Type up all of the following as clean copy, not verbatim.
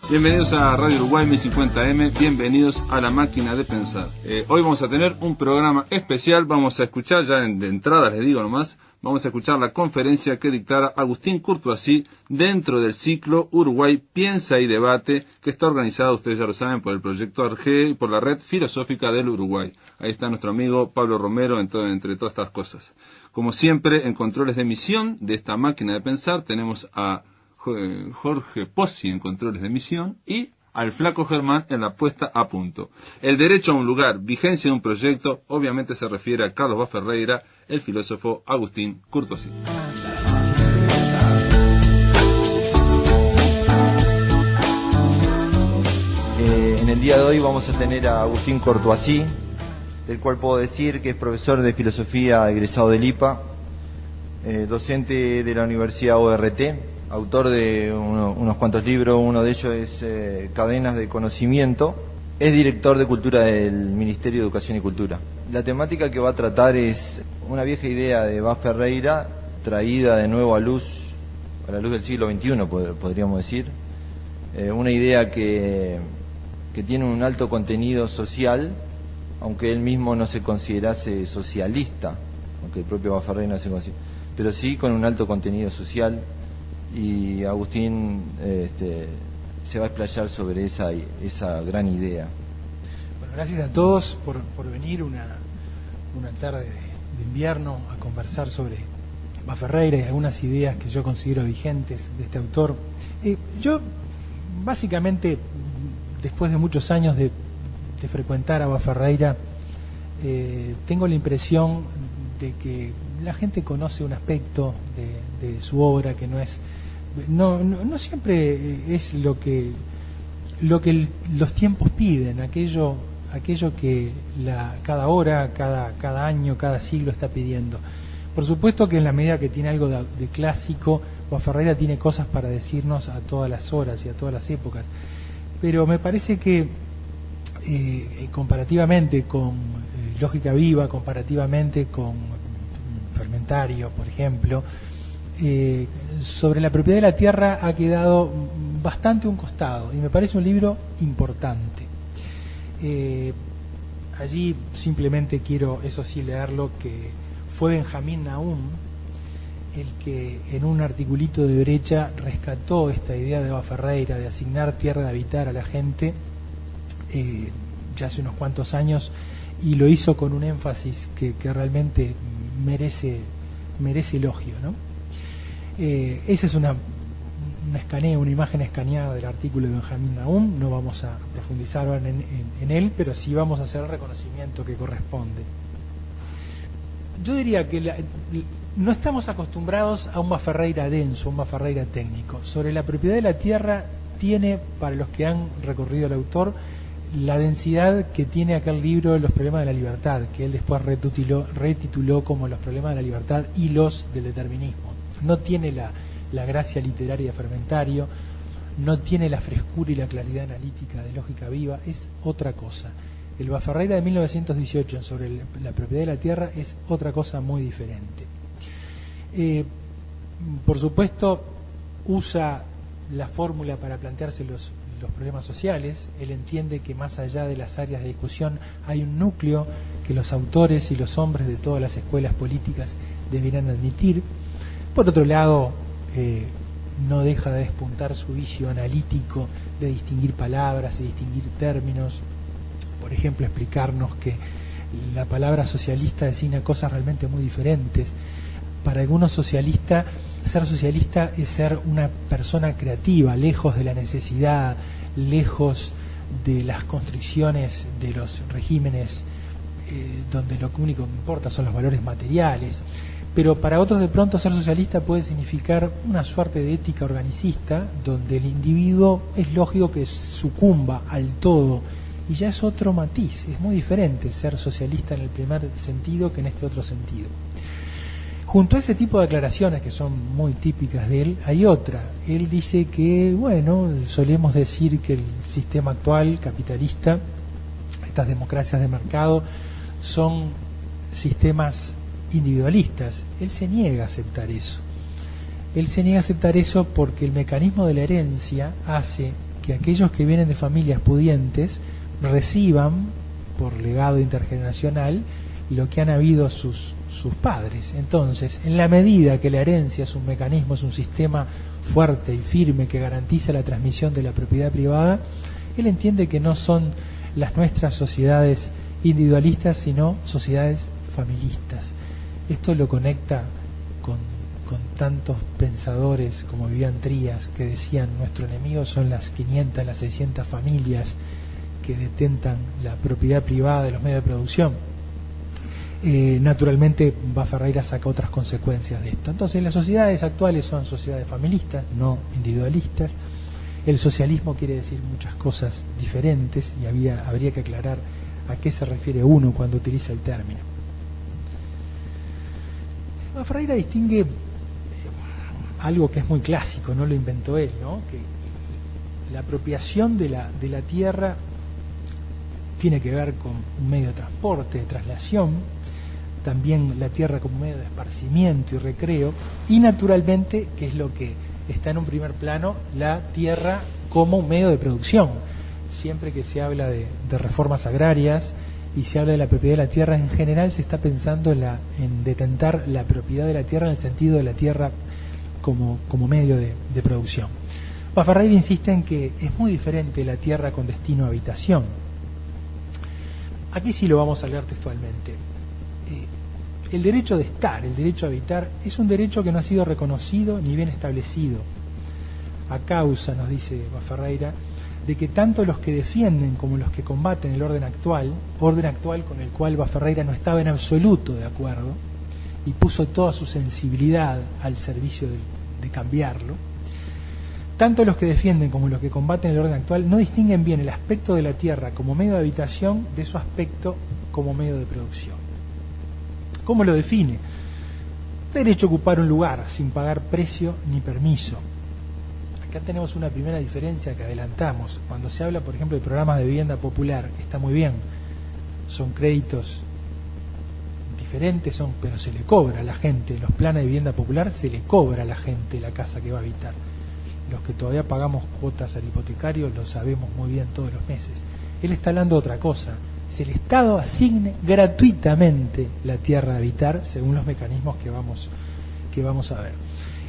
Bienvenidos a Radio Uruguay 1050M, bienvenidos a La Máquina de Pensar. Hoy vamos a tener un programa especial, vamos a escuchar, ya de entrada les digo nomás, vamos a escuchar la conferencia que dictara Agustín Courtoisí dentro del ciclo Uruguay Piensa y Debate, que está organizado, ustedes ya lo saben, por el Proyecto ARGE y por la Red Filosófica del Uruguay. Ahí está nuestro amigo Pablo Romero entre todas estas cosas. Como siempre, en controles de emisión de esta Máquina de Pensar tenemos a Jorge Pozzi en controles de emisión y al Flaco Germán en la puesta a punto. El derecho a un lugar, vigencia de un proyecto, obviamente se refiere a Carlos Bá-Ferreira, el filósofo Agustín Courtoisí. En el día de hoy vamos a tener a Agustín Courtoisí, del cual puedo decir que es profesor de filosofía egresado del IPA, docente de la Universidad ORT, autor de unos cuantos libros, uno de ellos es Cadenas de Conocimiento, es director de Cultura del Ministerio de Educación y Cultura. La temática que va a tratar es una vieja idea de Bá-Ferreira, traída de nuevo a la luz del siglo XXI, podríamos decir, una idea que tiene un alto contenido social, aunque él mismo no se considerase socialista, aunque el propio Bá-Ferreira no se considera, pero sí con un alto contenido social. Y Agustín se va a explayar sobre esa gran idea. Bueno, gracias a todos por venir una tarde de invierno a conversar sobre Bá-Ferreira y algunas ideas que yo considero vigentes de este autor. Yo, básicamente, después de muchos años de frecuentar a Bá-Ferreira, tengo la impresión de que la gente conoce un aspecto de su obra que no siempre es lo que los tiempos piden, aquello que cada hora, cada año, cada siglo está pidiendo. Por supuesto que en la medida que tiene algo de clásico, Bá-Ferreira tiene cosas para decirnos a todas las horas y a todas las épocas, pero me parece que comparativamente con Lógica Viva, comparativamente con Fermentario, por ejemplo, sobre la propiedad de la tierra ha quedado bastante a un costado y me parece un libro importante. Allí simplemente quiero, eso sí, leerlo, que fue Benjamín Nahum el que en un articulito de Brecha rescató esta idea de Bá-Ferreira de asignar tierra de habitar a la gente ya hace unos cuantos años, y lo hizo con un énfasis que realmente merece elogio, ¿no? Esa es una imagen escaneada del artículo de Benjamín Nahum. No vamos a profundizar ahora en él, pero sí vamos a hacer el reconocimiento que corresponde. Yo diría que no estamos acostumbrados a un Bá-Ferreira denso, un Bá-Ferreira técnico. Sobre la propiedad de la tierra tiene, para los que han recorrido el autor, la densidad que tiene aquel libro Los problemas de la libertad, que él después retituló como Los problemas de la libertad y los del determinismo. No tiene la gracia literaria de Fermentario, no tiene la frescura y la claridad analítica de Lógica Viva, es otra cosa. El Bá-Ferreira de 1918 sobre la propiedad de la tierra es otra cosa muy diferente. Por supuesto, usa la fórmula para plantearse los problemas sociales. Él entiende que más allá de las áreas de discusión hay un núcleo que los autores y los hombres de todas las escuelas políticas deberán admitir. Por otro lado, no deja de despuntar su vicio analítico de distinguir palabras y distinguir términos. Por ejemplo, explicarnos que la palabra socialista designa cosas realmente muy diferentes. Para algunos socialistas, ser socialista es ser una persona creativa, lejos de la necesidad, lejos de las constricciones de los regímenes donde lo único que importa son los valores materiales. Pero para otros, de pronto, ser socialista puede significar una suerte de ética organicista, donde el individuo es lógico que sucumba al todo, y ya es otro matiz. Es muy diferente ser socialista en el primer sentido que en este otro sentido. Junto a ese tipo de aclaraciones que son muy típicas de él, hay otra. Él dice que, bueno, solemos decir que el sistema actual capitalista, estas democracias de mercado, son sistemas individualistas. Él se niega a aceptar eso. Él se niega a aceptar eso porque el mecanismo de la herencia hace que aquellos que vienen de familias pudientes reciban, por legado intergeneracional, lo que han habido sus padres. Entonces, en la medida que la herencia es un mecanismo, es un sistema fuerte y firme que garantiza la transmisión de la propiedad privada, él entiende que no son las nuestras sociedades individualistas, sino sociedades familistas. Esto lo conecta con tantos pensadores como Vivian Trías, que decían: nuestro enemigo son las 500, las 600 familias que detentan la propiedad privada de los medios de producción. Naturalmente, Ferreira saca otras consecuencias de esto. Entonces, las sociedades actuales son sociedades familistas, no individualistas. El socialismo quiere decir muchas cosas diferentes y habría que aclarar a qué se refiere uno cuando utiliza el término. Ferreira distingue algo que es muy clásico, no lo inventó él, ¿no? Que la apropiación de la tierra tiene que ver con un medio de transporte, de traslación, también la tierra como medio de esparcimiento y recreo, y naturalmente, que es lo que está en un primer plano, la tierra como un medio de producción. Siempre que se habla de reformas agrarias y se habla de la propiedad de la tierra, en general se está pensando en detentar la propiedad de la tierra en el sentido de la tierra como medio de producción. Ferreira insiste en que es muy diferente la tierra con destino a habitación. Aquí sí lo vamos a leer textualmente. El derecho de estar, el derecho a habitar, es un derecho que no ha sido reconocido ni bien establecido, a causa, nos dice Ferreira, de que tanto los que defienden como los que combaten el orden actual con el cual Ferreira no estaba en absoluto de acuerdo y puso toda su sensibilidad al servicio de cambiarlo, tanto los que defienden como los que combaten el orden actual no distinguen bien el aspecto de la tierra como medio de habitación de su aspecto como medio de producción. ¿Cómo lo define? Derecho a ocupar un lugar sin pagar precio ni permiso. Acá tenemos una primera diferencia que adelantamos. Cuando se habla, por ejemplo, de programas de vivienda popular, está muy bien, son créditos diferentes, pero se le cobra a la gente. Los planes de vivienda popular se le cobra a la gente la casa que va a habitar. Los que todavía pagamos cuotas al hipotecario lo sabemos muy bien todos los meses. Él está hablando de otra cosa. Es el Estado asigne gratuitamente la tierra a habitar según los mecanismos que vamos a ver.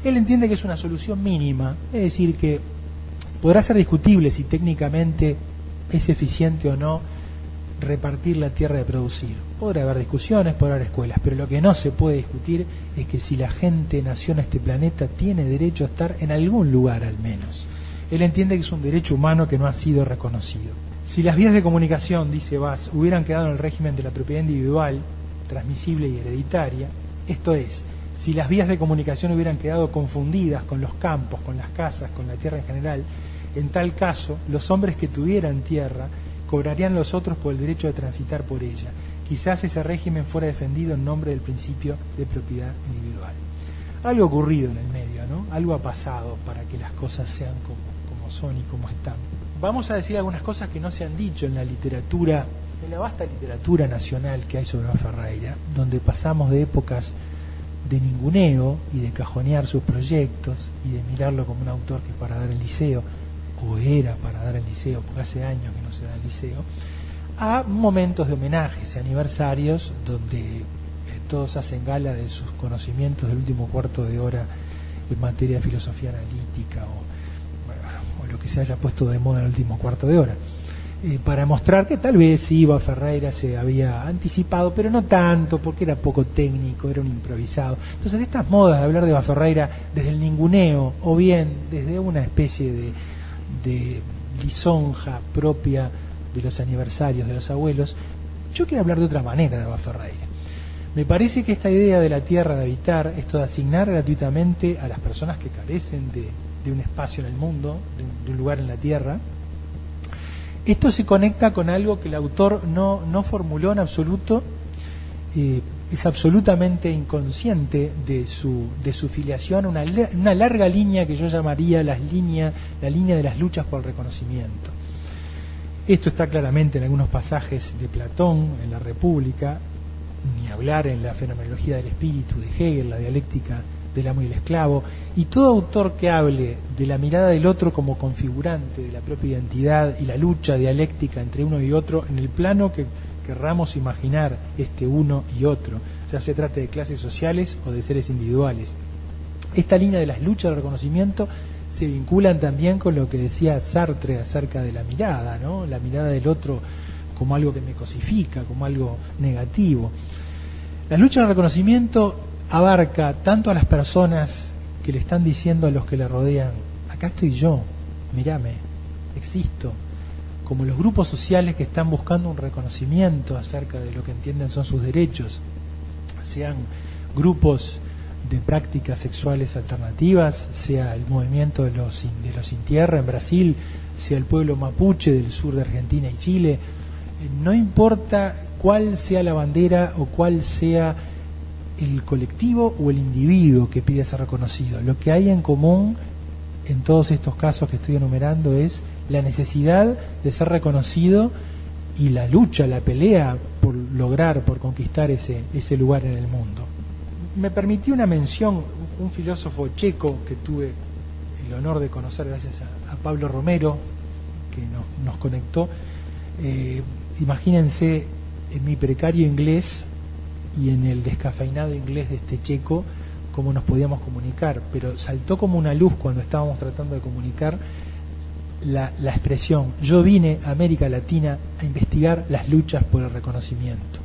Él entiende que es una solución mínima, es decir, que podrá ser discutible si técnicamente es eficiente o no repartir la tierra de producir. Podrá haber discusiones, podrá haber escuelas, pero lo que no se puede discutir es que si la gente nació en este planeta tiene derecho a estar en algún lugar al menos. Él entiende que es un derecho humano que no ha sido reconocido. Si las vías de comunicación, dice Vaz, hubieran quedado en el régimen de la propiedad individual, transmisible y hereditaria, esto es, si las vías de comunicación hubieran quedado confundidas con los campos, con las casas, con la tierra en general, en tal caso, los hombres que tuvieran tierra cobrarían los otros por el derecho de transitar por ella. Quizás ese régimen fuera defendido en nombre del principio de propiedad individual. Algo ha ocurrido en el medio, ¿no? Algo ha pasado para que las cosas sean como son y como están. Vamos a decir algunas cosas que no se han dicho en la literatura, en la vasta literatura nacional que hay sobre Ferreira, donde pasamos de épocas de ninguneo y de cajonear sus proyectos y de mirarlo como un autor que para dar el liceo, o era para dar el liceo, porque hace años que no se da el liceo, a momentos de homenajes y aniversarios donde todos hacen gala de sus conocimientos del último cuarto de hora en materia de filosofía analítica o lo que se haya puesto de moda en el último cuarto de hora, para mostrar que tal vez Iba Ferreira se había anticipado, pero no tanto, porque era poco técnico, era un improvisado. Entonces, estas modas de hablar de Ferreira desde el ninguneo o bien desde una especie de lisonja propia de los aniversarios de los abuelos, yo quiero hablar de otra manera de Ferreira. Me parece que esta idea de la tierra de habitar, esto de asignar gratuitamente a las personas que carecen de un espacio en el mundo, de un lugar en la tierra, esto se conecta con algo que el autor no formuló en absoluto, es absolutamente inconsciente de su filiación, una larga línea que yo llamaría la línea de las luchas por el reconocimiento. Esto está claramente en algunos pasajes de Platón, en la República, ni hablar en la fenomenología del espíritu de Hegel, la dialéctica del amo y el esclavo, y todo autor que hable de la mirada del otro como configurante de la propia identidad y la lucha dialéctica entre uno y otro en el plano que querramos imaginar uno y otro, ya se trate de clases sociales o de seres individuales. Esta línea de las luchas de reconocimiento se vinculan también con lo que decía Sartre acerca de la mirada, ¿no? La mirada del otro como algo que me cosifica, como algo negativo. La lucha de reconocimiento abarca tanto a las personas que le están diciendo a los que le rodean, acá estoy yo, mírame, existo, como los grupos sociales que están buscando un reconocimiento acerca de lo que entienden son sus derechos, sean grupos de prácticas sexuales alternativas, sea el movimiento de los sin tierra en Brasil, sea el pueblo mapuche del sur de Argentina y Chile, no importa cuál sea la bandera o cuál sea el colectivo o el individuo que pide ser reconocido. Lo que hay en común en todos estos casos que estoy enumerando es la necesidad de ser reconocido y la lucha, la pelea por lograr, por conquistar ese lugar en el mundo. Me permití una mención, un filósofo checo que tuve el honor de conocer gracias a Pablo Romero, que nos conectó. Imagínense en mi precario inglés y en el descafeinado inglés de este checo cómo nos podíamos comunicar, pero saltó como una luz cuando estábamos tratando de comunicar la expresión: yo vine a América Latina a investigar las luchas por el reconocimiento.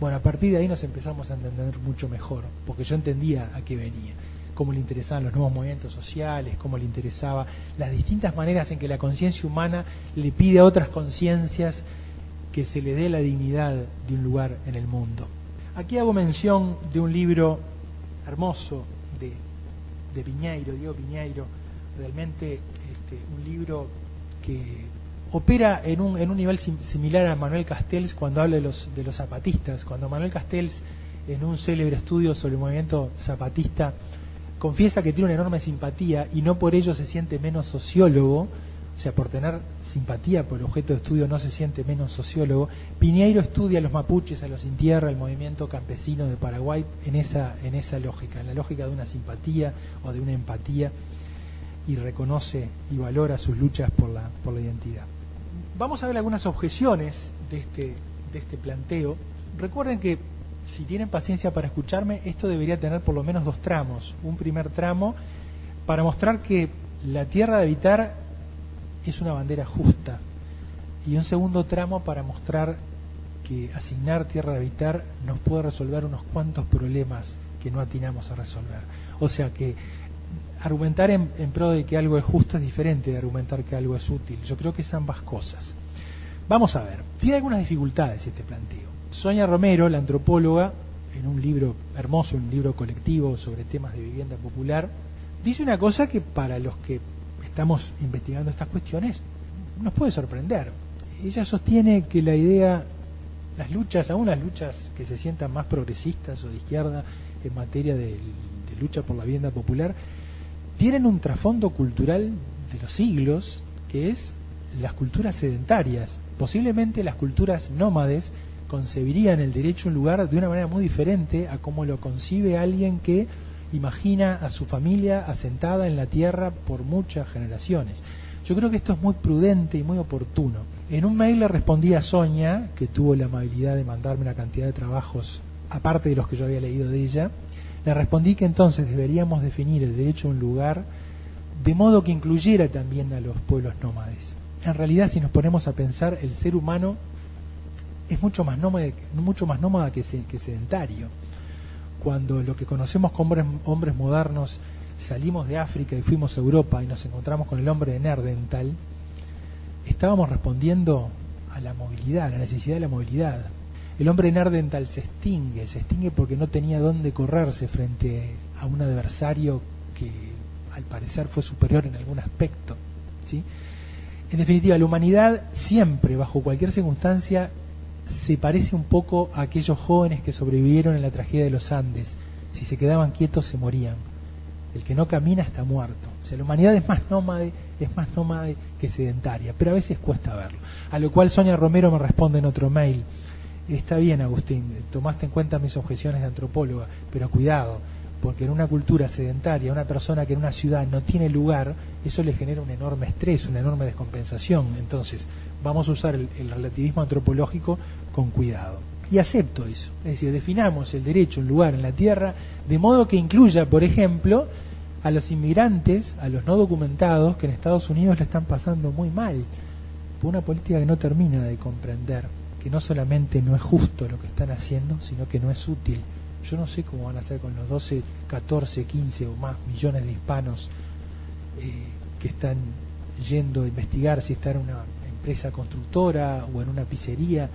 Bueno, a partir de ahí nos empezamos a entender mucho mejor, porque yo entendía a qué venía, cómo le interesaban los nuevos movimientos sociales, cómo le interesaba las distintas maneras en que la conciencia humana le pide a otras conciencias que se le dé la dignidad de un lugar en el mundo. Aquí hago mención de un libro hermoso de Piñeiro, Diego Piñeiro, realmente un libro que opera en un nivel similar a Manuel Castells cuando habla de los zapatistas. Cuando Manuel Castells, en un célebre estudio sobre el movimiento zapatista, confiesa que tiene una enorme simpatía y no por ello se siente menos sociólogo, o sea, por tener simpatía por el objeto de estudio no se siente menos sociólogo. Piñeiro estudia a los mapuches, a los sin tierra, el movimiento campesino de Paraguay en esa lógica, en la lógica de una simpatía o de una empatía, y reconoce y valora sus luchas por la identidad. Vamos a ver algunas objeciones de este planteo. Recuerden que, si tienen paciencia para escucharme, esto debería tener por lo menos dos tramos. Un primer tramo para mostrar que la tierra de habitar es una bandera justa, y un segundo tramo para mostrar que asignar tierra de habitar nos puede resolver unos cuantos problemas que no atinamos a resolver. O sea que argumentar en pro de que algo es justo es diferente de argumentar que algo es útil. Yo creo que es ambas cosas. Vamos a ver, tiene algunas dificultades este planteo. Sonia Romero, la antropóloga, en un libro hermoso, un libro colectivo sobre temas de vivienda popular, dice una cosa que para los que estamos investigando estas cuestiones nos puede sorprender. Ella sostiene que la idea, las luchas, aún las luchas que se sientan más progresistas o de izquierda en materia de lucha por la vivienda popular, tienen un trasfondo cultural de los siglos, que es las culturas sedentarias. Posiblemente las culturas nómades concebirían el derecho a un lugar de una manera muy diferente a cómo lo concibe alguien que imagina a su familia asentada en la tierra por muchas generaciones. Yo creo que esto es muy prudente y muy oportuno. En un mail le respondí a Sonia, que tuvo la amabilidad de mandarme una cantidad de trabajos aparte de los que yo había leído de ella. Le respondí que entonces deberíamos definir el derecho a un lugar de modo que incluyera también a los pueblos nómades. En realidad, si nos ponemos a pensar, el ser humano es mucho más nómada que sedentario. Cuando lo que conocemos como hombres modernos salimos de África y fuimos a Europa y nos encontramos con el hombre de Neandertal, estábamos respondiendo a la movilidad, a la necesidad de la movilidad. El hombre de Neandertal se extingue porque no tenía dónde correrse frente a un adversario que al parecer fue superior en algún aspecto, ¿sí? En definitiva, la humanidad siempre, bajo cualquier circunstancia, se parece un poco a aquellos jóvenes que sobrevivieron en la tragedia de los Andes. Si se quedaban quietos se morían. El que no camina está muerto. O sea, la humanidad es más nómade que sedentaria, pero a veces cuesta verlo. A lo cual Sonia Romero me responde en otro mail: está bien, Agustín, tomaste en cuenta mis objeciones de antropóloga, pero cuidado, porque en una cultura sedentaria, una persona que en una ciudad no tiene lugar, eso le genera un enorme estrés, una enorme descompensación. Entonces, vamos a usar el relativismo antropológico con cuidado. Y acepto eso, es decir, definamos el derecho a un lugar en la tierra de modo que incluya, por ejemplo, a los inmigrantes, a los no documentados, que en Estados Unidos le están pasando muy mal, por una política que no termina de comprender, que no solamente no es justo lo que están haciendo, sino que no es útil. Yo no sé cómo van a hacer con los 12, 14, 15 o más millones de hispanos que están yendo a investigar si está en una empresa constructora o en una pizzería.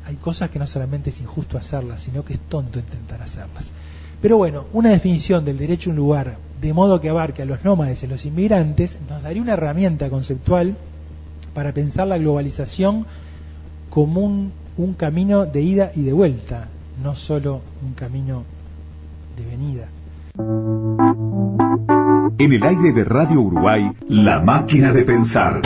Hay cosas que no solamente es injusto hacerlas, sino que es tonto intentar hacerlas. Pero bueno, una definición del derecho a un lugar de modo que abarque a los nómades y a los inmigrantes nos daría una herramienta conceptual para pensar la globalización como un camino de ida y de vuelta, no solo un camino de venida. En el aire de Radio Uruguay, La Máquina de Pensar.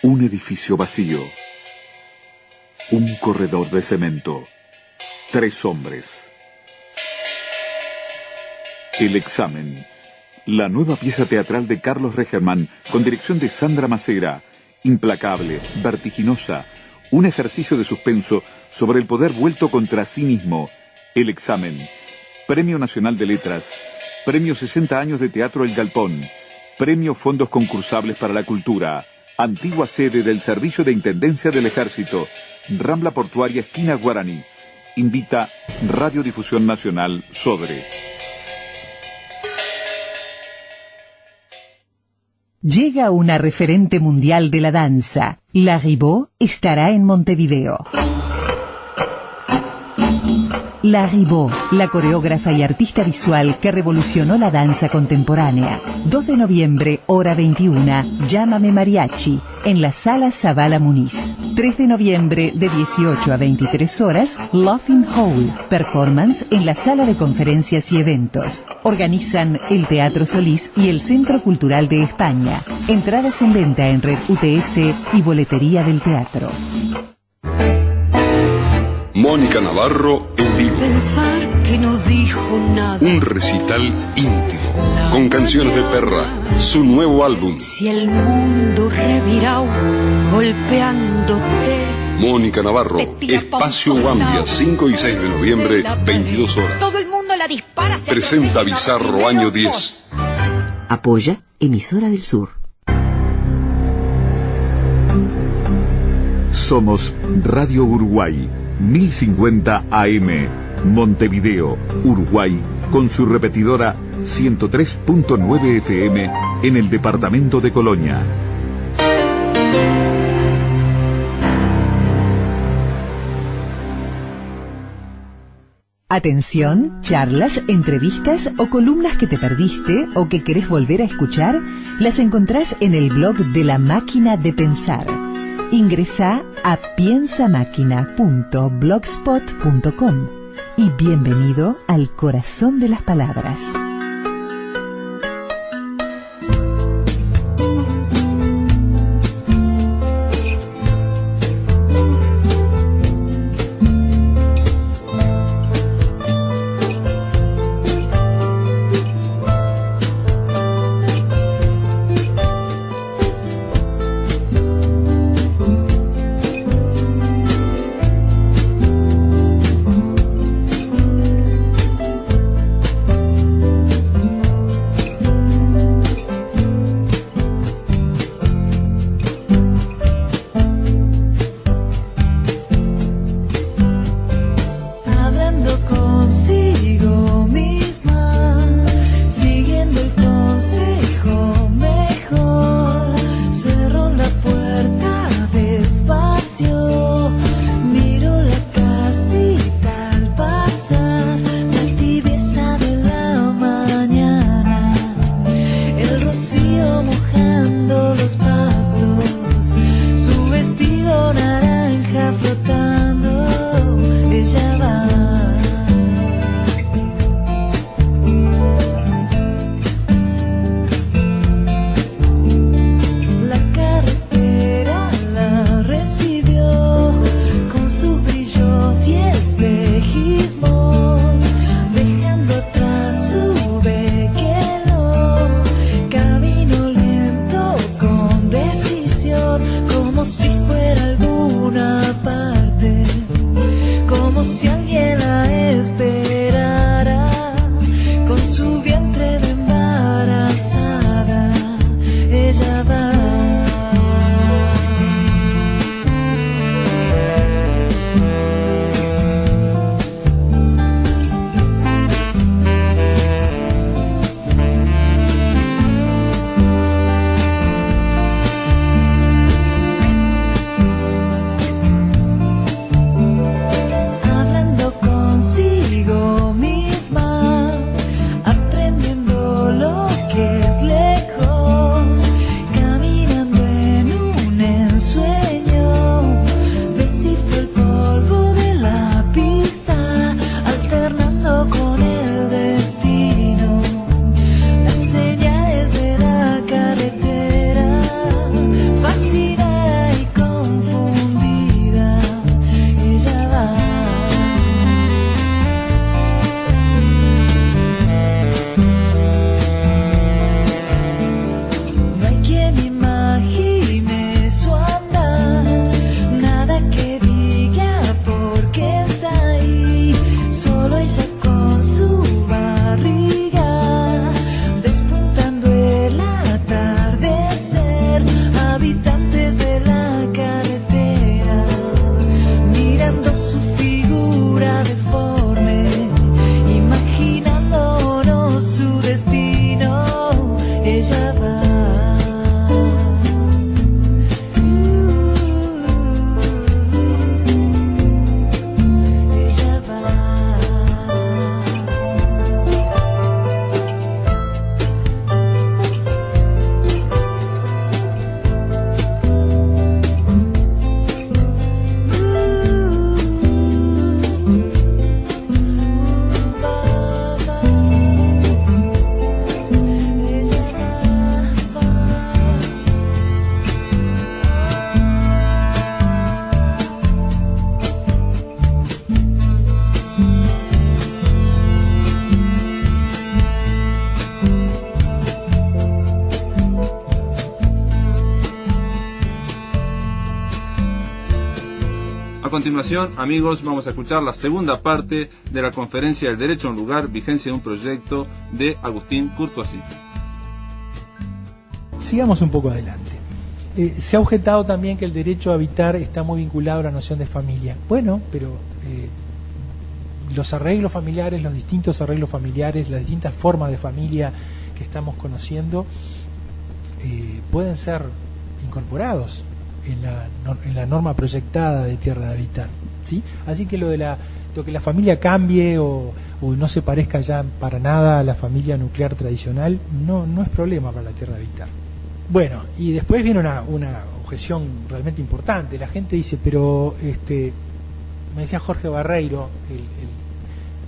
Un edificio vacío. Un corredor de cemento. 3 hombres. El examen. La nueva pieza teatral de Carlos Regerman, con dirección de Sandra Macera. Implacable, vertiginosa. Un ejercicio de suspenso sobre el poder vuelto contra sí mismo. El examen. Premio Nacional de Letras. Premio 60 años de Teatro El Galpón. Premio Fondos Concursables para la Cultura. Antigua sede del Servicio de Intendencia del Ejército. Rambla Portuaria, esquina Guaraní. Invita Radiodifusión Nacional, Sodre. Llega una referente mundial de la danza. La Ribot estará en Montevideo. La Ribot, la coreógrafa y artista visual que revolucionó la danza contemporánea. 2 de noviembre, hora 21, Llámame Mariachi, en la Sala Zavala Muniz. 3 de noviembre, de 18 a 23 horas, Laughing Hole, performance en la Sala de Conferencias y Eventos. Organizan el Teatro Solís y el Centro Cultural de España. Entradas en venta en Red UTS y Boletería del Teatro. Mónica Navarro en vivo. Pensar que no dijo nada. Un recital íntimo, con canciones de Perra, su nuevo álbum. Si el mundo revirao golpeándote. Mónica Navarro, Espacio Guambia, 5 y 6 de noviembre, 22 horas. Todo el mundo la dispara. Presenta Bizarro, año 10. Apoya Emisora del Sur. Somos Radio Uruguay, 1050 AM, Montevideo, Uruguay, con su repetidora 103.9 FM en el departamento de Colonia. Atención, charlas, entrevistas o columnas que te perdiste o que querés volver a escuchar, las encontrás en el blog de La Máquina de Pensar. Ingresá a piensamáquina.blogspot.com y bienvenido al corazón de las palabras. continuación, amigos, vamos a escuchar la segunda parte de la conferencia del Derecho a un Lugar, vigencia de un proyecto de Agustín Courtoisí. Sigamos un poco adelante. Se ha objetado también que el derecho a habitar está muy vinculado a la noción de familia. Bueno, pero los arreglos familiares, los distintos arreglos familiares, las distintas formas de familia que estamos conociendo pueden ser incorporados en la norma proyectada de tierra de habitar, ¿sí? Así que lo que la familia cambie o no se parezca ya para nada a la familia nuclear tradicional no es problema para la tierra de habitar. Bueno, y después viene una objeción realmente importante. La gente dice, pero me decía Jorge Barreiro,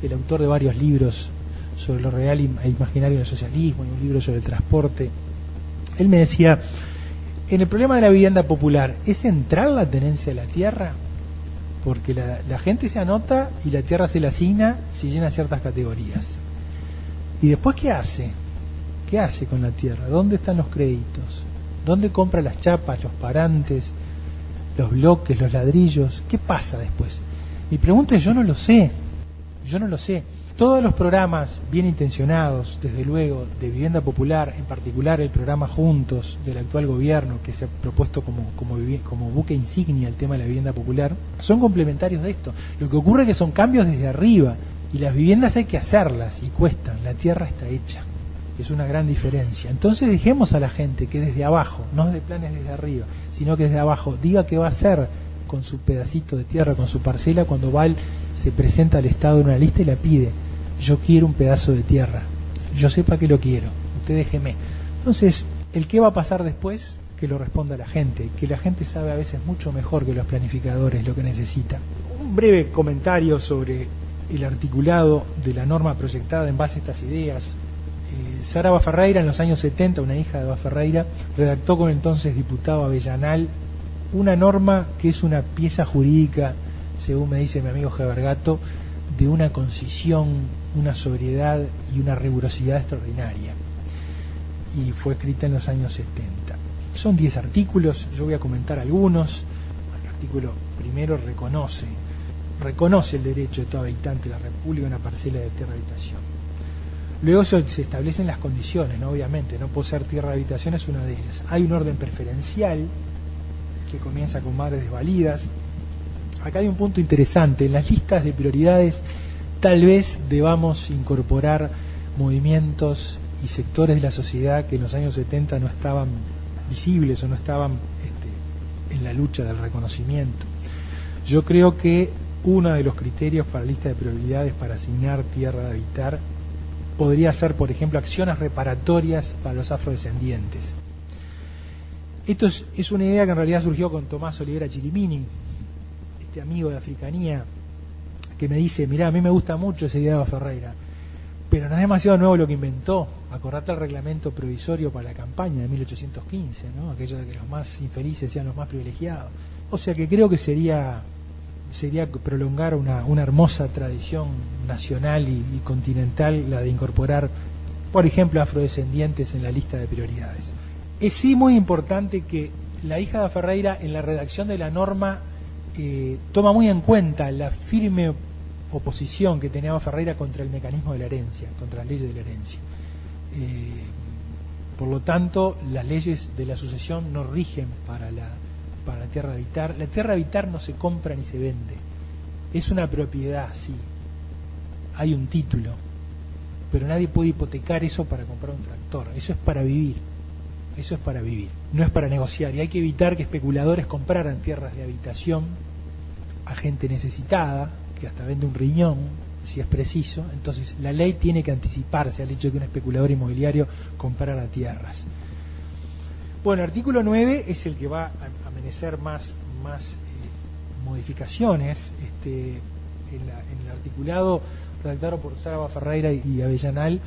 el autor de varios libros sobre lo real e imaginario del socialismo y un libro sobre el transporte, él me decía, en el problema de la vivienda popular, ¿es central la tenencia de la tierra? Porque la gente se anota y la tierra se la asigna si llena ciertas categorías. ¿Y después qué hace? ¿Qué hace con la tierra? ¿Dónde están los créditos? ¿Dónde compra las chapas, los parantes, los bloques, los ladrillos? ¿Qué pasa después? Mi pregunta es, yo no lo sé. Todos los programas bien intencionados, desde luego, de vivienda popular, en particular el programa Juntos del actual gobierno, que se ha propuesto como buque insignia el tema de la vivienda popular, son complementarios de esto. Lo que ocurre es que son cambios desde arriba, y las viviendas hay que hacerlas, y cuestan. La tierra está hecha. Es una gran diferencia. Entonces dejemos a la gente que desde abajo, no de planes desde arriba, sino que desde abajo, diga qué va a hacer con su pedacito de tierra, con su parcela, cuando se presenta al Estado en una lista y la pide. Yo quiero un pedazo de tierra, yo sé para qué lo quiero, usted déjeme. Entonces, el qué va a pasar después, que lo responda la gente, que la gente sabe a veces mucho mejor que los planificadores lo que necesita. Un breve comentario sobre el articulado de la norma proyectada en base a estas ideas. Sara Baferreira, en los años 70, una hija de Baferreira, redactó con el entonces diputado Avellanal una norma que es una pieza jurídica, según me dice mi amigo Gebergato, de una concisión, una sobriedad y una rigurosidad extraordinaria. Y fue escrita en los años 70. Son 10 artículos, yo voy a comentar algunos. Bueno, el artículo primero reconoce el derecho de todo habitante de la República a una parcela de tierra de habitación. Luego se establecen las condiciones, ¿no? Obviamente, no poseer tierra de habitación es una de ellas. Hay un orden preferencial que comienza con madres desvalidas. Acá hay un punto interesante. En las listas de prioridades tal vez debamos incorporar movimientos y sectores de la sociedad que en los años 70 no estaban visibles o no estaban en la lucha del reconocimiento. Yo creo que uno de los criterios para la lista de prioridades para asignar tierra de habitar podría ser, por ejemplo, acciones reparatorias para los afrodescendientes. Esto es una idea que en realidad surgió con Tomás Olivera Chirimini, este amigo de Africanía, que me dice, mirá, a mí me gusta mucho esa idea de Baferreira, pero no es demasiado nuevo lo que inventó. Acordate el reglamento provisorio para la campaña de 1815, ¿no? Aquello de que los más infelices sean los más privilegiados. O sea que creo que sería prolongar una hermosa tradición nacional y continental, la de incorporar, por ejemplo, afrodescendientes en la lista de prioridades. Es sí muy importante que la hija de Ferreira, en la redacción de la norma, toma muy en cuenta la firme oposición que tenía Ferreira contra el mecanismo de la herencia, contra las leyes de la herencia. Por lo tanto, las leyes de la sucesión no rigen para la tierra de habitar. La tierra de habitar no se compra ni se vende. Es una propiedad, sí. Hay un título. Pero nadie puede hipotecar eso para comprar un tractor. Eso es para vivir. Eso es para vivir. No es para negociar. Y hay que evitar que especuladores compraran tierras de habitación a gente necesitada, que hasta vende un riñón, si es preciso. Entonces, la ley tiene que anticiparse al hecho de que un especulador inmobiliario comprara tierras. Bueno, el artículo 9 es el que va a amenacer más modificaciones. En el articulado redactado por Sara Baferreira y Avellanal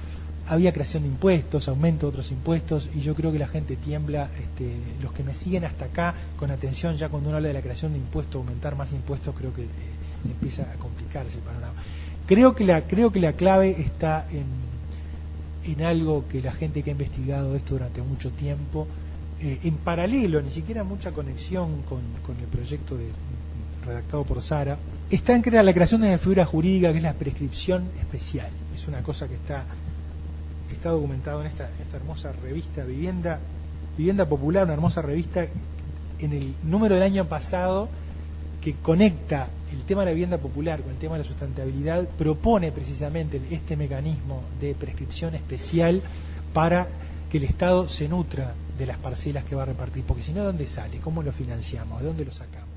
había creación de impuestos, aumento de otros impuestos, y yo creo que la gente tiembla, los que me siguen hasta acá con atención, ya cuando uno habla de la creación de impuestos, aumentar más impuestos, creo que empieza a complicarse el panorama. Creo que la clave está en algo que la gente que ha investigado esto durante mucho tiempo, en paralelo, ni siquiera mucha conexión con el proyecto redactado por Sara, está en la creación de una figura jurídica que es la prescripción especial. Es una cosa que está documentado en esta hermosa revista Vivienda Popular, una hermosa revista en el número del año pasado que conecta el tema de la vivienda popular con el tema de la sustentabilidad, propone precisamente este mecanismo de prescripción especial para que el Estado se nutra de las parcelas que va a repartir, porque si no, ¿de dónde sale? ¿Cómo lo financiamos? ¿De dónde lo sacamos?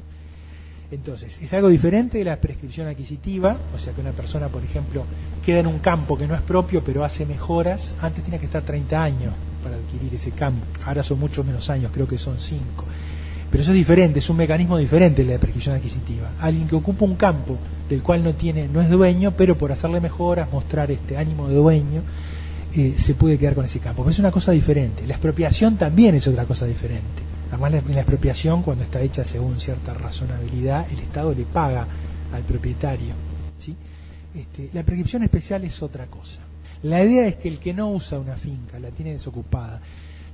Entonces, es algo diferente de la prescripción adquisitiva, o sea que una persona, por ejemplo, queda en un campo que no es propio, pero hace mejoras. Antes tenía que estar 30 años para adquirir ese campo, ahora son muchos menos años, creo que son 5. Pero eso es diferente, es un mecanismo diferente de la prescripción adquisitiva. Alguien que ocupa un campo del cual no es dueño, pero por hacerle mejoras, mostrar este ánimo de dueño, se puede quedar con ese campo. Pero es una cosa diferente. La expropiación también es otra cosa diferente. Además, en la expropiación, cuando está hecha según cierta razonabilidad, el Estado le paga al propietario, ¿sí? La prescripción especial es otra cosa. La idea es que el que no usa una finca, la tiene desocupada.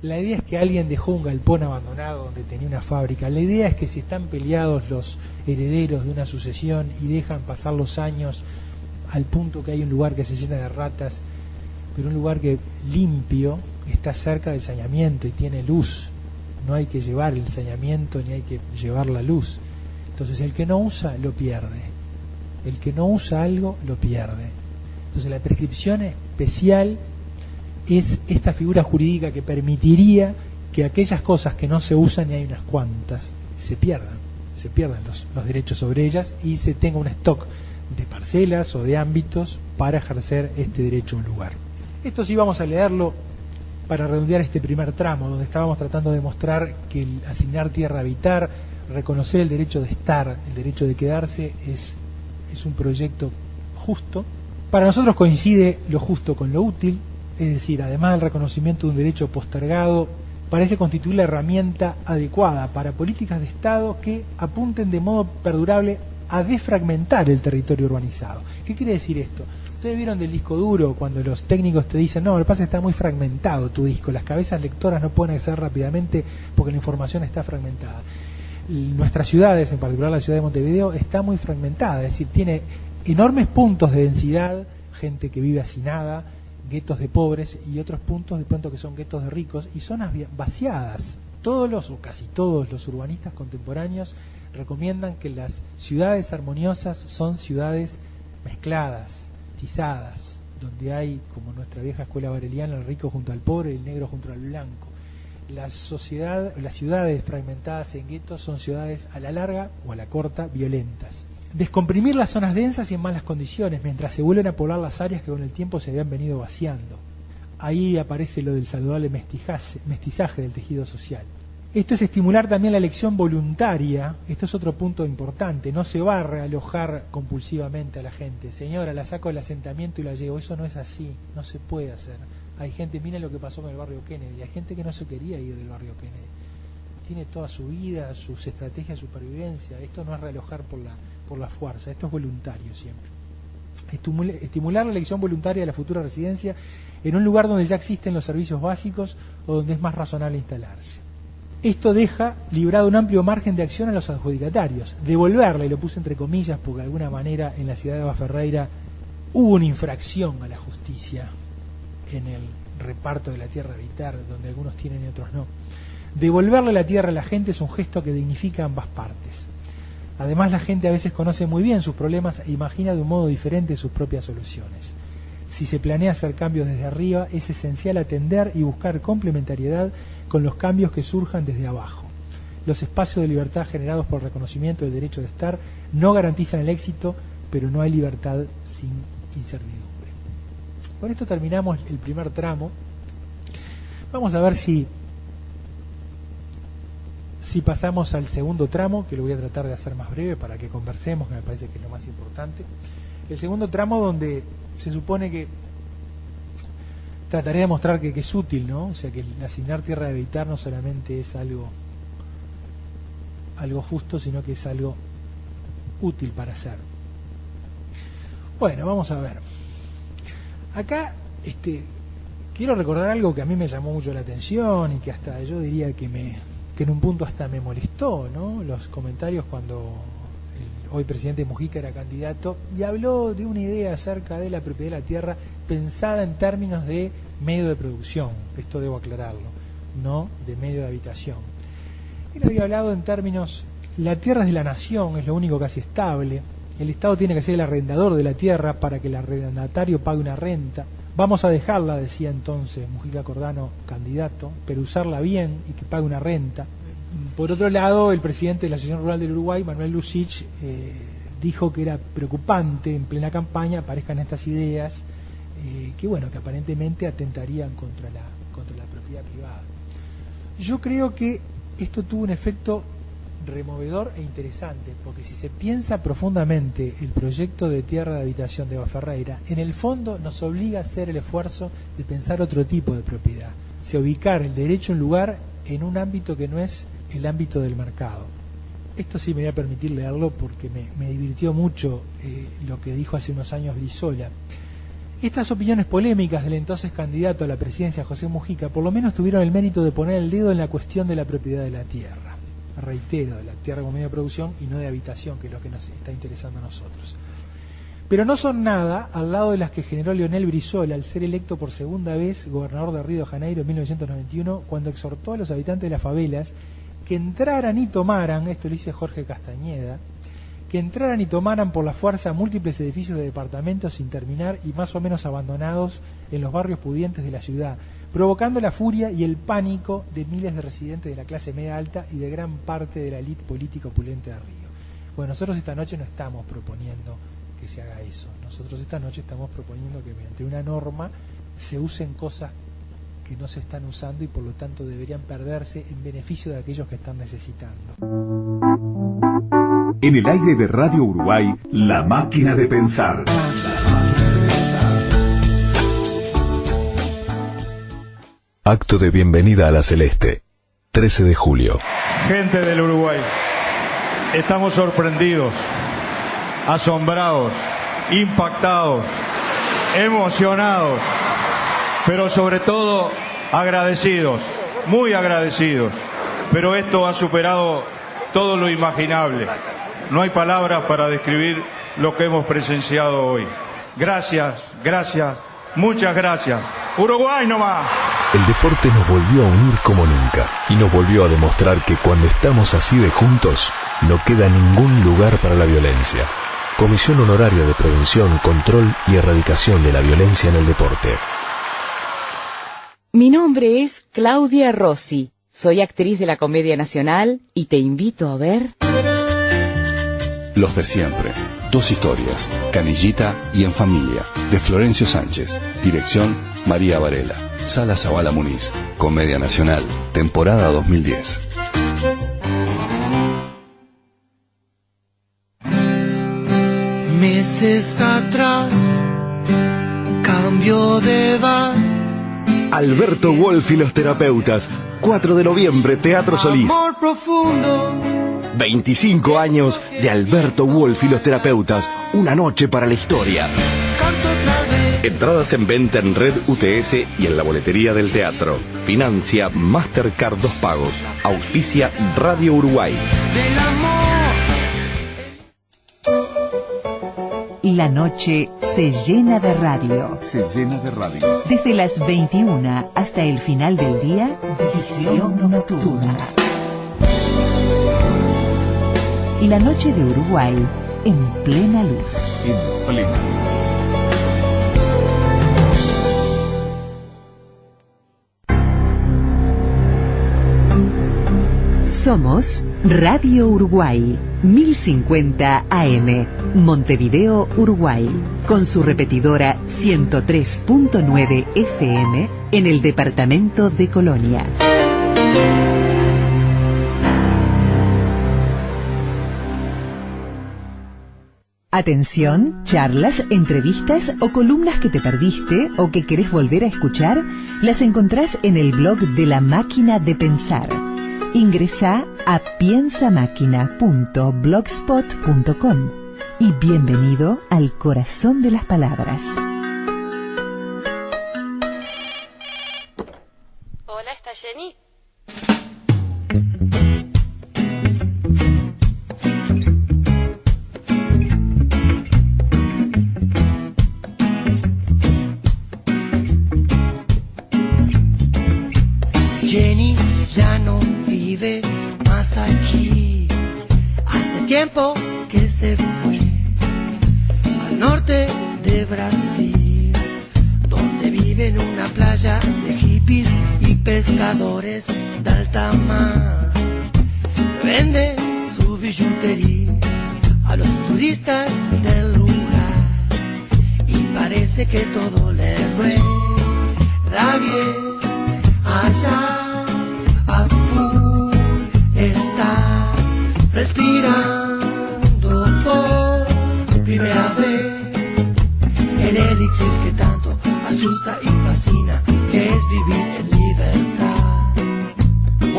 La idea es que alguien dejó un galpón abandonado donde tenía una fábrica. La idea es que si están peleados los herederos de una sucesión y dejan pasar los años al punto que hay un lugar que se llena de ratas, pero un lugar que limpio, está cerca del saneamiento y tiene luz. No hay que llevar el saneamiento ni hay que llevar la luz. Entonces el que no usa lo pierde. El que no usa algo lo pierde. Entonces la prescripción especial es esta figura jurídica que permitiría que aquellas cosas que no se usan, y hay unas cuantas, se pierdan los derechos sobre ellas y se tenga un stock de parcelas o de ámbitos para ejercer este derecho a un lugar. Esto sí vamos a leerlo para redondear este primer tramo, donde estábamos tratando de mostrar que el asignar tierra a habitar, reconocer el derecho de estar, el derecho de quedarse, es un proyecto justo. Para nosotros coincide lo justo con lo útil, es decir, además del reconocimiento de un derecho postergado, parece constituir la herramienta adecuada para políticas de Estado que apunten de modo perdurable a desfragmentar el territorio urbanizado. ¿Qué quiere decir esto? Ustedes vieron del disco duro cuando los técnicos te dicen, no, lo que pasa es que está muy fragmentado tu disco, las cabezas lectoras no pueden acceder rápidamente porque la información está fragmentada. Nuestras ciudades, en particular la ciudad de Montevideo, está muy fragmentada, es decir, tiene enormes puntos de densidad, gente que vive hacinada, guetos de pobres y otros puntos de pronto que son guetos de ricos y zonas vaciadas. Todos o casi todos los urbanistas contemporáneos recomiendan que las ciudades armoniosas son ciudades mezcladas, tizadas, donde hay, como nuestra vieja escuela bareliana, el rico junto al pobre y el negro junto al blanco. Las ciudades fragmentadas en guetos son ciudades a la larga o a la corta violentas. Descomprimir las zonas densas y en malas condiciones, mientras se vuelven a poblar las áreas que con el tiempo se habían venido vaciando. Ahí aparece lo del saludable mestizaje del tejido social. Esto es estimular también la elección voluntaria. Esto es otro punto importante. No se va a realojar compulsivamente a la gente. Señora, la saco del asentamiento y la llevo. Eso no es así. No se puede hacer. Hay gente, miren lo que pasó con el barrio Kennedy. Hay gente que no se quería ir del barrio Kennedy. Tiene toda su vida, sus estrategias de supervivencia. Esto no es realojar por la fuerza. Esto es voluntario siempre. Estimular la elección voluntaria de la futura residencia en un lugar donde ya existen los servicios básicos o donde es más razonable instalarse. Esto deja librado un amplio margen de acción a los adjudicatarios. Devolverle, y lo puse entre comillas porque de alguna manera en la ciudad de Baferreira hubo una infracción a la justicia en el reparto de la tierra a habitar, donde algunos tienen y otros no. Devolverle la tierra a la gente es un gesto que dignifica ambas partes. Además, la gente a veces conoce muy bien sus problemas e imagina de un modo diferente sus propias soluciones. Si se planea hacer cambios desde arriba, es esencial atender y buscar complementariedad con los cambios que surjan desde abajo. Los espacios de libertad generados por reconocimiento del derecho de estar no garantizan el éxito, pero no hay libertad sin incertidumbre. Con esto terminamos el primer tramo. Vamos a ver si pasamos al segundo tramo, que lo voy a tratar de hacer más breve para que conversemos, que me parece que es lo más importante. El segundo tramo donde se supone que trataré de mostrar que es útil, ¿no? O sea, que el asignar tierra de habitar no solamente es algo justo, sino que es algo útil para hacer. Bueno, vamos a ver. Acá quiero recordar algo que a mí me llamó mucho la atención y que hasta yo diría que en un punto hasta me molestó, ¿no? Los comentarios cuando hoy presidente Mujica, era candidato, y habló de una idea acerca de la propiedad de la tierra pensada en términos de medio de producción, esto debo aclararlo, no de medio de habitación. Él había hablado en términos, la tierra es de la nación, es lo único casi estable, el Estado tiene que ser el arrendador de la tierra para que el arrendatario pague una renta. Vamos a dejarla, decía entonces Mujica Cordano, candidato, pero usarla bien y que pague una renta. Por otro lado, el presidente de la Asociación Rural del Uruguay, Manuel Lucich, dijo que era preocupante en plena campaña aparezcan estas ideas que aparentemente atentarían contra la propiedad privada. Yo creo que esto tuvo un efecto removedor e interesante, porque si se piensa profundamente el proyecto de tierra de habitación de Ferreira, en el fondo nos obliga a hacer el esfuerzo de pensar otro tipo de propiedad, o ubicar el derecho a un lugar en un ámbito que no es el ámbito del mercado. Esto sí me voy a permitir leerlo porque me divirtió mucho lo que dijo hace unos años Brizola. Estas opiniones polémicas del entonces candidato a la presidencia José Mujica por lo menos tuvieron el mérito de poner el dedo en la cuestión de la propiedad de la tierra. Reitero, de la tierra como medio de producción y no de habitación, que es lo que nos está interesando a nosotros. Pero no son nada al lado de las que generó Leonel Brizola al ser electo por segunda vez gobernador de Río de Janeiro en 1991, cuando exhortó a los habitantes de las favelas que entraran y tomaran, esto lo dice Jorge Castañeda, que entraran y tomaran por la fuerza múltiples edificios de departamentos sin terminar y más o menos abandonados en los barrios pudientes de la ciudad, provocando la furia y el pánico de miles de residentes de la clase media alta y de gran parte de la élite política opulente de Río. Bueno, nosotros esta noche no estamos proponiendo que se haga eso. Nosotros esta noche estamos proponiendo que mediante una norma se usen cosas que no se están usando y por lo tanto deberían perderse en beneficio de aquellos que están necesitando. En el aire de Radio Uruguay, La Máquina de Pensar. Acto de bienvenida a la Celeste, 13 de julio. Gente del Uruguay, estamos sorprendidos, asombrados, impactados, emocionados, pero sobre todo agradecidos, muy agradecidos. Pero esto ha superado todo lo imaginable. No hay palabras para describir lo que hemos presenciado hoy. Gracias, gracias, muchas gracias. Uruguay nomás. El deporte nos volvió a unir como nunca y nos volvió a demostrar que cuando estamos así de juntos, no queda ningún lugar para la violencia. Comisión Honoraria de Prevención, Control y Erradicación de la Violencia en el Deporte. Mi nombre es Claudia Rossi. Soy actriz de la Comedia Nacional y te invito a ver... Los de siempre. 2 historias, Canillita y En Familia, de Florencio Sánchez. Dirección, María Varela. Sala Zabala Muniz. Comedia Nacional, temporada 2010. Meses atrás, cambio de bar. Alberto Wolf y los terapeutas. 4 de noviembre, Teatro Solís. Amor profundo. 25 años de Alberto Wolf y los terapeutas. Una noche para la historia. Entradas en venta en Red UTS y en la boletería del teatro. Financia Mastercard 2 pagos. Auspicia Radio Uruguay. Del amor. La noche se llena de radio. Se llena de radio. Desde las 21 hasta el final del día, Visión Nocturna. La noche de Uruguay en plena luz. En plena luz. Somos Radio Uruguay, 1050 AM, Montevideo, Uruguay, con su repetidora 103.9 FM en el departamento de Colonia. Atención, charlas, entrevistas o columnas que te perdiste o que querés volver a escuchar, las encontrás en el blog de La Máquina de Pensar. Ingresá a piensamáquina.blogspot.com y bienvenido al corazón de las palabras. Hola, ¿está Jenny? tiempo que se fue al norte de Brasil, donde vive en una playa de hippies y pescadores de alta mar. Vende su billutería a los turistas del lugar y parece que todo le rueda bien. Allá a full está respirando por primera vez el elixir que tanto asusta y fascina, que es vivir en libertad.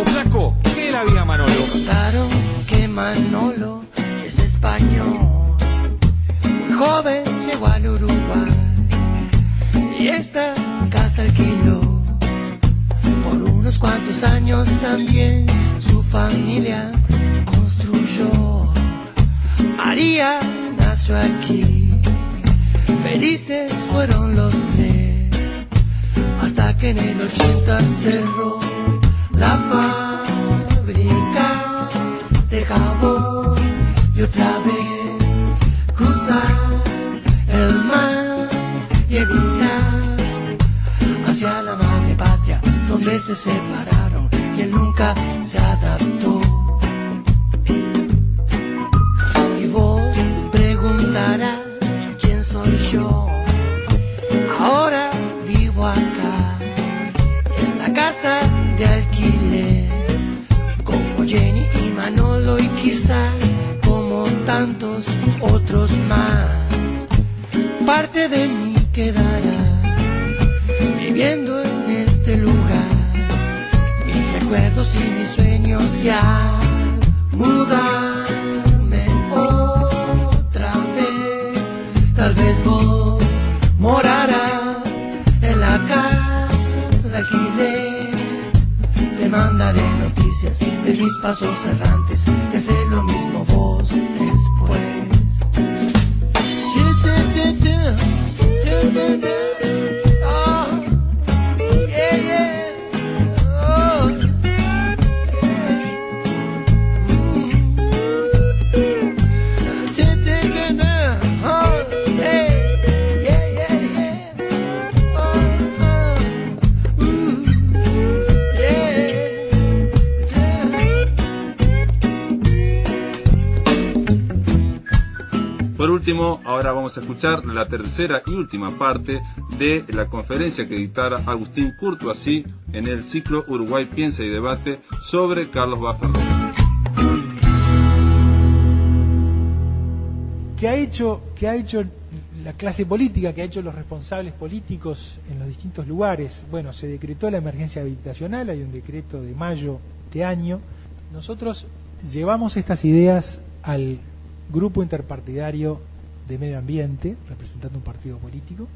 Flaco, ¿qué la vida Manolo? Contaron que Manolo es español, muy joven llegó al Uruguay y esta casa alquiló. Por unos cuantos años también su familia construyó. María nació aquí, felices fueron los tres, hasta que en el 80 cerró la fábrica de jabón y otra vez cruzar el mar y emigrar hacia la madre patria, donde se separaron y él nunca se adaptó. Y vos preguntarás quién soy yo. Ahora vivo acá en la casa de alquiler, como Jenny y Manolo y quizás como tantos otros más. Parte de mí quedará viviendo en este lugar, mis recuerdos y mis sueños ya mudarme otra vez. Tal vez vos morarás en la casa de alquiler, te mandaré noticias de mis pasos errantes, que sé lo mismo vos después. Por último, ahora vamos a escuchar la tercera y última parte de la conferencia que dictara Agustín Courtoisí en el ciclo Uruguay Piensa y Debate sobre Carlos Baferrer. ¿Qué ha hecho la clase política, que ha hecho los responsables políticos en los distintos lugares? Bueno, se decretó la emergencia habitacional, hay un decreto de mayo de año. Nosotros llevamos estas ideas al grupo interpartidario de medio ambiente, representando un partido político.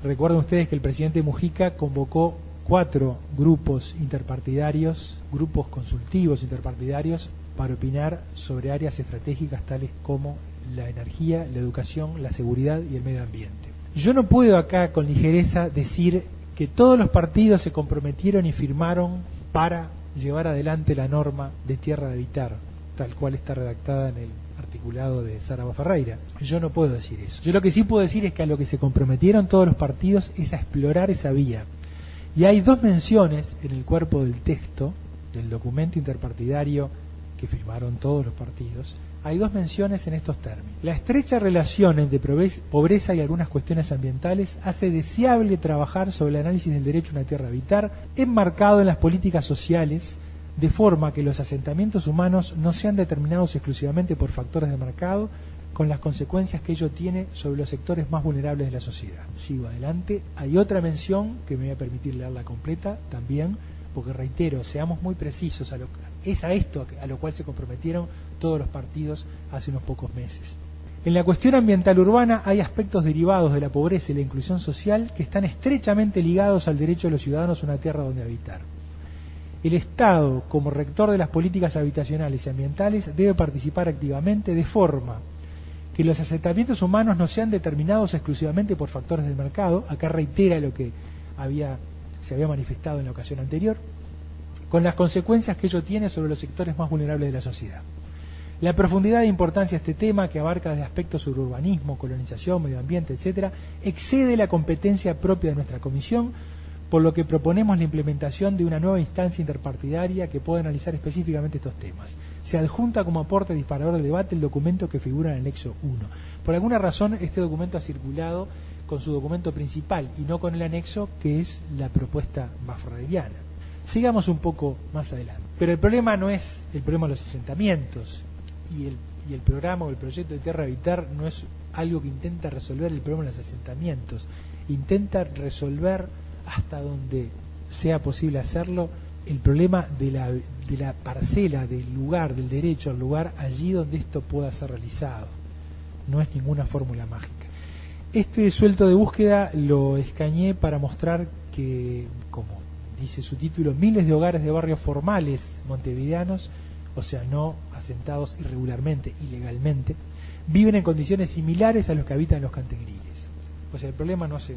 Recuerden ustedes que el presidente Mujica convocó 4 grupos interpartidarios, grupos consultivos interpartidarios, para opinar sobre áreas estratégicas tales como la energía, la educación, la seguridad y el medio ambiente. Yo no puedo acá con ligereza decir que todos los partidos se comprometieron y firmaron para llevar adelante la norma de tierra de habitar, tal cual está redactada en el articulado de Sara Baferreira. Yo no puedo decir eso. Yo lo que sí puedo decir es que a lo que se comprometieron todos los partidos es a explorar esa vía. Y hay 2 menciones en el cuerpo del texto, del documento interpartidario que firmaron todos los partidos. Hay 2 menciones en estos términos. La estrecha relación entre pobreza y algunas cuestiones ambientales hace deseable trabajar sobre el análisis del derecho a una tierra a habitar, enmarcado en las políticas sociales, de forma que los asentamientos humanos no sean determinados exclusivamente por factores de mercado, con las consecuencias que ello tiene sobre los sectores más vulnerables de la sociedad. Sigo adelante. Hay otra mención que me voy a permitir leerla completa también, porque reitero, seamos muy precisos, es a esto a lo cual se comprometieron todos los partidos hace unos pocos meses. En la cuestión ambiental urbana hay aspectos derivados de la pobreza y la inclusión social que están estrechamente ligados al derecho de los ciudadanos a una tierra donde habitar. El Estado, como rector de las políticas habitacionales y ambientales, debe participar activamente de forma que los asentamientos humanos no sean determinados exclusivamente por factores del mercado. Acá reitera lo que se había manifestado en la ocasión anterior, con las consecuencias que ello tiene sobre los sectores más vulnerables de la sociedad. La profundidad de importancia de este tema, que abarca desde aspectos sobre urbanismo, colonización, medio ambiente, etcétera, excede la competencia propia de nuestra comisión, por lo que proponemos la implementación de una nueva instancia interpartidaria que pueda analizar específicamente estos temas. Se adjunta como aporte disparador del debate el documento que figura en el anexo 1. Por alguna razón, este documento ha circulado con su documento principal y no con el anexo, que es la propuesta bafradiana. Sigamos un poco más adelante. Pero el problema no es el problema de los asentamientos, y el programa o el proyecto de Tierra Habitar no es algo que intenta resolver el problema de los asentamientos. Intenta resolver, hasta donde sea posible hacerlo, el problema de la parcela, del lugar, del derecho al lugar, allí donde esto pueda ser realizado. No es ninguna fórmula mágica. Este suelto de búsqueda lo escañé para mostrar que, como dice su título, miles de hogares de barrios formales montevideanos, o sea, no asentados irregularmente, ilegalmente, viven en condiciones similares a los que habitan los cantegriles. O sea, el problema no se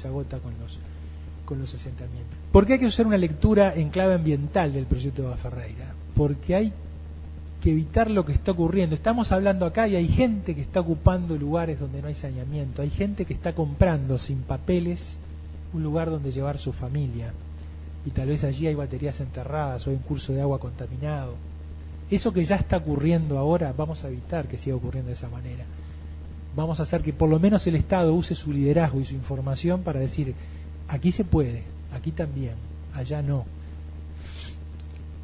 agota con los asentamientos. ¿Por qué hay que usar una lectura en clave ambiental del proyecto de Baferreira? Porque hay que evitar lo que está ocurriendo. Estamos hablando acá y hay gente que está ocupando lugares donde no hay saneamiento, hay gente que está comprando sin papeles un lugar donde llevar su familia, y tal vez allí hay baterías enterradas o hay un curso de agua contaminado. Eso que ya está ocurriendo ahora, vamos a evitar que siga ocurriendo de esa manera. Vamos a hacer que por lo menos el Estado use su liderazgo y su información para decir, aquí se puede, aquí también, allá no.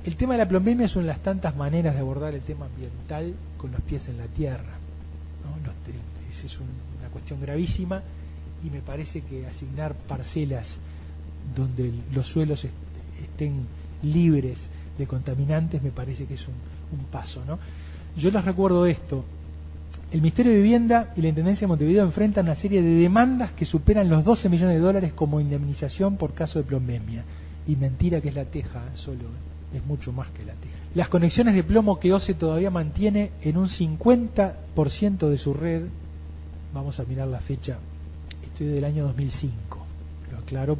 El tema de la plombemia es una de las tantas maneras de abordar el tema ambiental con los pies en la tierra, ¿no? Esa es una cuestión gravísima, y me parece que asignar parcelas donde los suelos estén libres de contaminantes me parece que es un paso, ¿no? Yo les recuerdo esto: el Ministerio de Vivienda y la Intendencia de Montevideo enfrentan una serie de demandas que superan los 12 millones de dólares como indemnización por caso de plombemia. Y mentira que es la teja, solo es mucho más que la teja. Las conexiones de plomo que OCE todavía mantiene en un 50% de su red, vamos a mirar la fecha, estoy del año 2005, lo aclaro.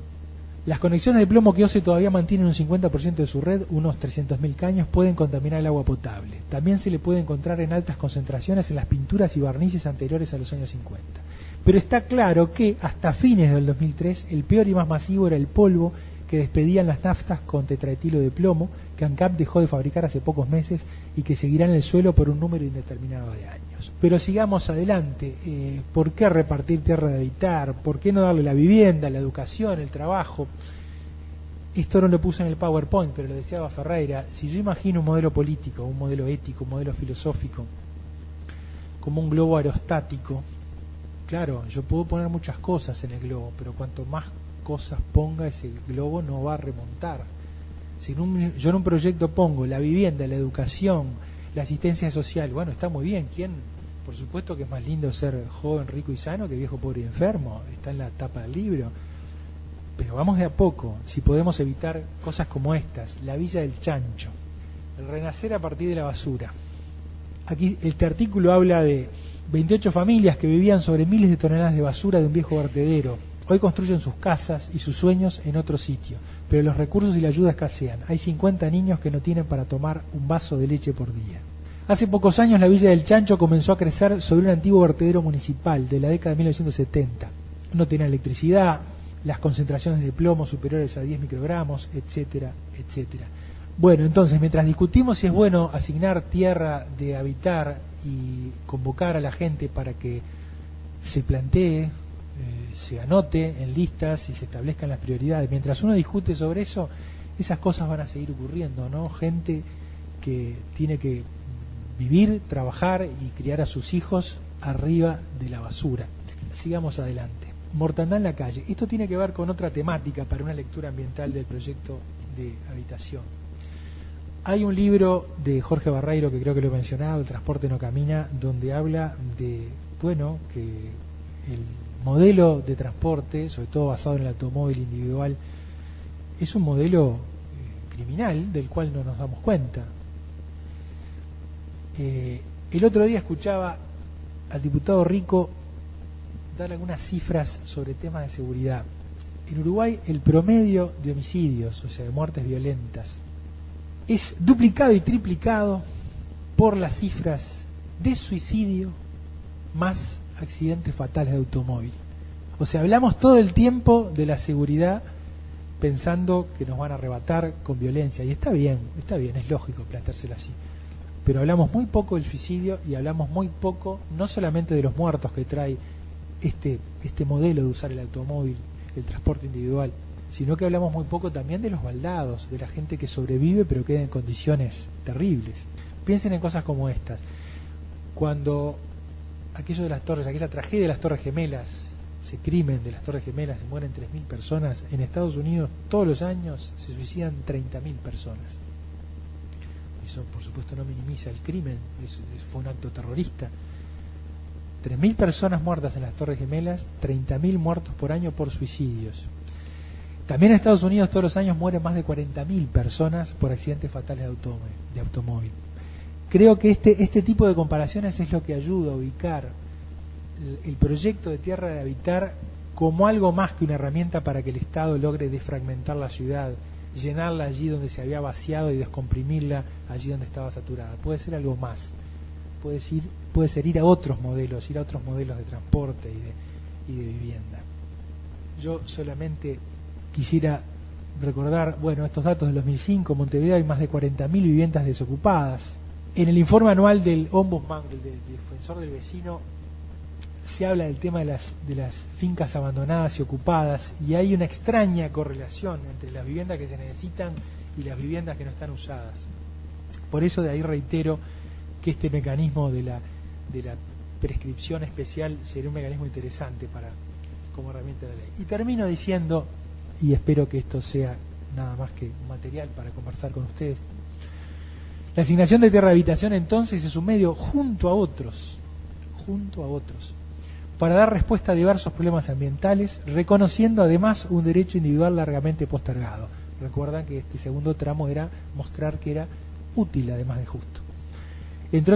Las conexiones de plomo que OCE todavía mantiene en un 50% de su red, unos 300.000 caños, pueden contaminar el agua potable. También se le puede encontrar en altas concentraciones en las pinturas y barnices anteriores a los años 50. Pero está claro que hasta fines del 2003 el peor y más masivo era el polvo que despedían las naftas con tetraetilo de plomo, que ANCAP dejó de fabricar hace pocos meses y que seguirá en el suelo por un número indeterminado de años. Pero sigamos adelante. ¿Por qué repartir tierra de habitar? ¿Por qué no darle la vivienda, la educación, el trabajo? Esto no lo puse en el PowerPoint, pero lo decía Baferreira. Si yo imagino un modelo político, un modelo ético, un modelo filosófico, como un globo aerostático, claro, yo puedo poner muchas cosas en el globo, pero cuanto más cosas ponga ese globo no va a remontar. Si yo en un proyecto pongo la vivienda, la educación, la asistencia social, bueno, está muy bien. Por supuesto que es más lindo ser joven, rico y sano que viejo, pobre y enfermo, está en la tapa del libro, pero vamos de a poco. Si podemos evitar cosas como estas, la Villa del Chancho, el renacer a partir de la basura. Aquí este artículo habla de 28 familias que vivían sobre miles de toneladas de basura de un viejo vertedero. Hoy construyen sus casas y sus sueños en otro sitio, pero los recursos y la ayuda escasean. Hay 50 niños que no tienen para tomar un vaso de leche por día. Hace pocos años la Villa del Chancho comenzó a crecer sobre un antiguo vertedero municipal de la década de 1970. No tenía electricidad, las concentraciones de plomo superiores a 10 microgramos, etcétera, etcétera. Bueno, entonces, mientras discutimos si es bueno asignar tierra de habitar y convocar a la gente para que se plantee, se anote en listas y se establezcan las prioridades, mientras uno discute sobre eso, esas cosas van a seguir ocurriendo, ¿no? Gente que tiene que vivir, trabajar y criar a sus hijos arriba de la basura. Sigamos adelante. Mortandad en la calle. Esto tiene que ver con otra temática para una lectura ambiental del proyecto de habitación. Hay un libro de Jorge Barreiro, que creo que lo he mencionado, El transporte no camina, donde habla de, bueno, que el modelo de transporte, sobre todo basado en el automóvil individual, es un modelo criminal del cual no nos damos cuenta. El otro día escuchaba al diputado Rico dar algunas cifras sobre temas de seguridad. En Uruguay el promedio de homicidios, o sea, de muertes violentas, es duplicado y triplicado por las cifras de suicidio más accidentes fatales de automóvil. O sea, hablamos todo el tiempo de la seguridad pensando que nos van a arrebatar con violencia, y está bien, es lógico planteárselo así, pero hablamos muy poco del suicidio y hablamos muy poco no solamente de los muertos que trae este modelo de usar el automóvil, el transporte individual, sino que hablamos muy poco también de los baldados, de la gente que sobrevive pero queda en condiciones terribles. Piensen en cosas como estas. Cuando aquello de las torres, aquella tragedia de las Torres Gemelas, ese crimen de las Torres Gemelas, se mueren 3.000 personas, en Estados Unidos todos los años se suicidan 30.000 personas. Eso por supuesto no minimiza el crimen, fue un acto terrorista. 3.000 personas muertas en las Torres Gemelas, 30.000 muertos por año por suicidios. También en Estados Unidos todos los años mueren más de 40.000 personas por accidentes fatales de automóvil. Creo que este tipo de comparaciones es lo que ayuda a ubicar el proyecto de Tierra de Habitar como algo más que una herramienta para que el Estado logre desfragmentar la ciudad, llenarla allí donde se había vaciado y descomprimirla allí donde estaba saturada. Puede ser algo más. Puede ser ir a otros modelos, de transporte y de vivienda. Yo solamente quisiera recordar, estos datos del 2005, en Montevideo hay más de 40.000 viviendas desocupadas. En el informe anual del Ombudsman, del Defensor del Vecino, se habla del tema de las fincas abandonadas y ocupadas, y hay una extraña correlación entre las viviendas que se necesitan y las viviendas que no están usadas. Por eso de ahí reitero que este mecanismo de la prescripción especial sería un mecanismo interesante como herramienta de la ley. Y termino diciendo, y espero que esto sea nada más que un material para conversar con ustedes, la asignación de tierra de habitación entonces es un medio junto a otros, para dar respuesta a diversos problemas ambientales, reconociendo además un derecho individual largamente postergado. Recuerdan que este segundo tramo era mostrar que era útil además de justo. Entre